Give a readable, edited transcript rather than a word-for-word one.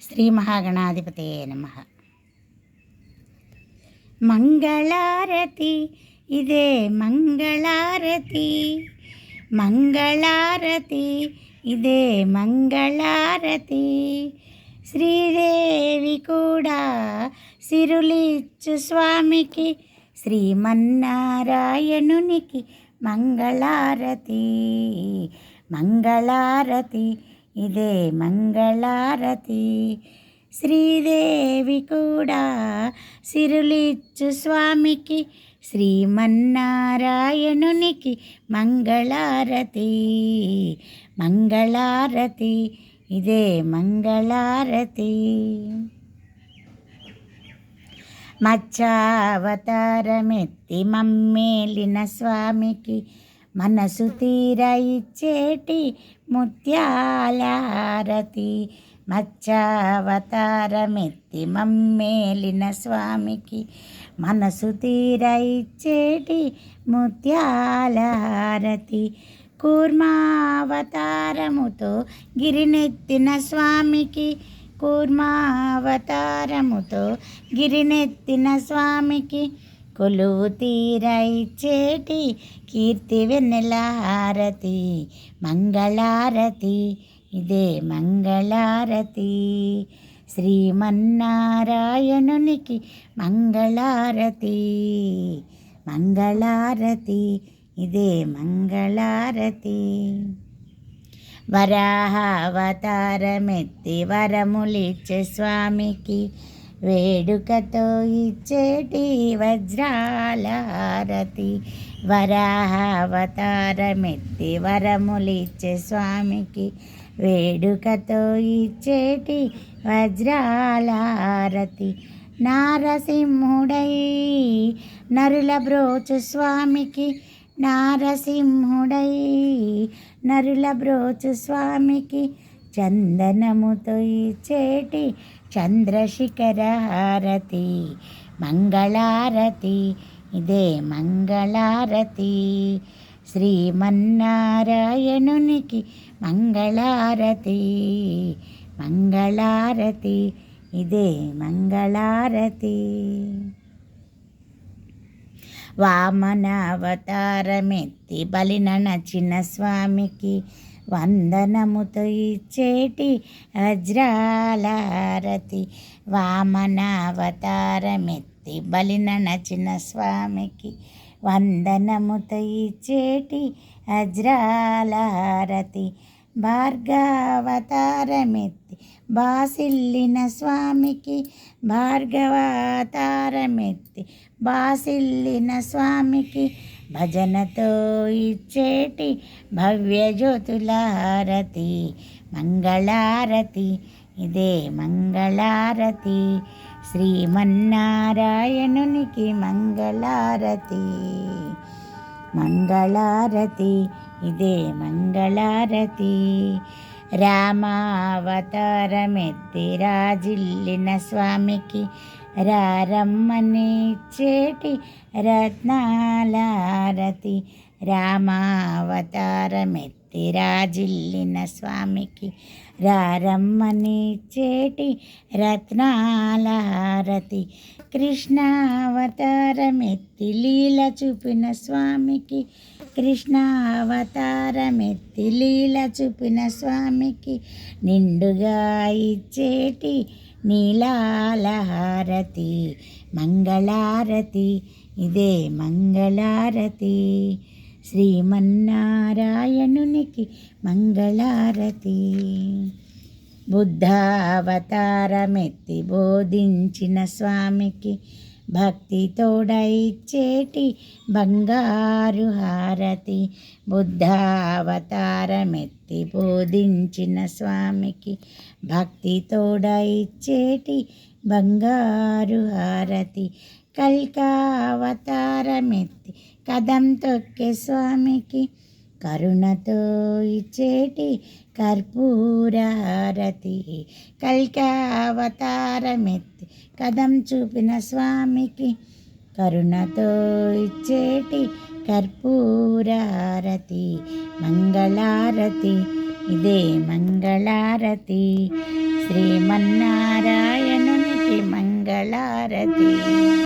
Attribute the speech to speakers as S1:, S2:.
S1: శ్రీ మహాగణాధిపతయే నమః. మంగళారతి ఇదే మంగళారతి, మంగళారతి ఇదే మంగళారతి. శ్రీదేవి కూడా సిరులిచ్చు స్వామికి, శ్రీమన్నారాయణునికి మంగళారతి, మంగళారతి ఇదే మంగళారతి. శ్రీదేవి కూడా సిరులిచ్చు స్వామికి, శ్రీమన్నారాయణునికి మంగళారతి, మంగళారతి ఇదే మంగళారతి. మత్స్యావతారమెత్తి మమ్మేలిన స్వామికి, మనసు తీర ఇచ్చేటి ముత్యాల హారతి. మత్స్యావతారమెత్తి మమ్మేలిన స్వామికి, మనసు తీర ఇచ్చేటి ముత్యాల హారతి. కూర్మావతారముతో గిరినెత్తిన స్వామికి, కూర్మావతారముతో గిరినెత్తిన స్వామికి, కొలువు తీర ఇచ్చేటి కీర్తి వెన్నెల హారతి. మంగళారతి ఇదే మంగళారతి. శ్రీమన్నారాయణునికి మంగళారతి, మంగళారతి ఇదే మంగళారతి. వరాహావతారమెత్తి వరములిచ్చే స్వామికి, వేడుకతో ఇచ్చేటి వజ్రాల హారతి. వరాహావతారమెత్తి వరములిచ్చే స్వామికి, వేడుకతో ఇచ్చేటి వజ్రాల హారతి. నారసింహుడై నరుల బ్రోచు స్వామికి, నారసింహుడై నరుల బ్రోచు స్వామికి, చందనముతో ఇచ్చేటి చంద్రశిఖర హారతి. మంగళారతి ఇదే మంగళారతి. శ్రీమన్నారాయణునికి మంగళారతి, మంగళారతి ఇదే మంగళారతి. వామనావతారమెత్తి బలిన నచిన స్వామికి, వందనముతో ఇచ్చేటి వజ్రాల హారతి. వామనావతారమెత్తి బలిన నచిన స్వామికి, వందనముతో ఇచ్చేటి వజ్రాల హారతి. భార్గవావతారమెత్తి బాసిల్లిన స్వామికి, భార్గవావతారమెత్తి బాసిల్లిన స్వామికి, భజనతో ఇచ్చేటి భవ్యజ్యోతుల హారతి. మంగళారతి ఇదే మంగళారతి. శ్రీమన్నారాయణునికి మంగళారతి, మంగళారతి ఇదే మంగళారతి. రామావతారమెత్తి రాజిల్లిన స్వామికి, రారమ్మని ఇచ్చేటి రత్నాల హారతి. రామావతారమెత్తి రాజిల్లిన స్వామికి, రారమ్మని ఇచ్చేటి రత్నాల హారతి. కృష్ణావతారమెత్తి లీల చూపిన స్వామికి, కృష్ణావతారమెత్తి లీల చూపిన స్వామికి, నిండుగా ఇచ్చేటి నీలాల హారతి. మంగళారతి ఇదే మంగళారతి. శ్రీమన్నారాయణునికి మంగళారతి. బుద్ధావతారమెత్తి బోధించిన స్వామికి, భక్తి తోడ ఇచ్చేటి బంగారు హారతి. బుద్ధావతారమెత్తి బోధించిన స్వామికి, భక్తి తోడ ఇచ్చేటి బంగారు హారతి. కల్కావతారమెత్తి కదం తొక్కే స్వామికి, కరుణతో ఇచ్చేటి కర్పూర హారతి. కల్కావతారమెత్తి కదం చూపిన స్వామికి, కరుణతో ఇచ్చేటి కర్పూర హారతి. మంగళారతి ఇదే మంగళారతి, శ్రీమన్నారాయణునికి మంగళారతి.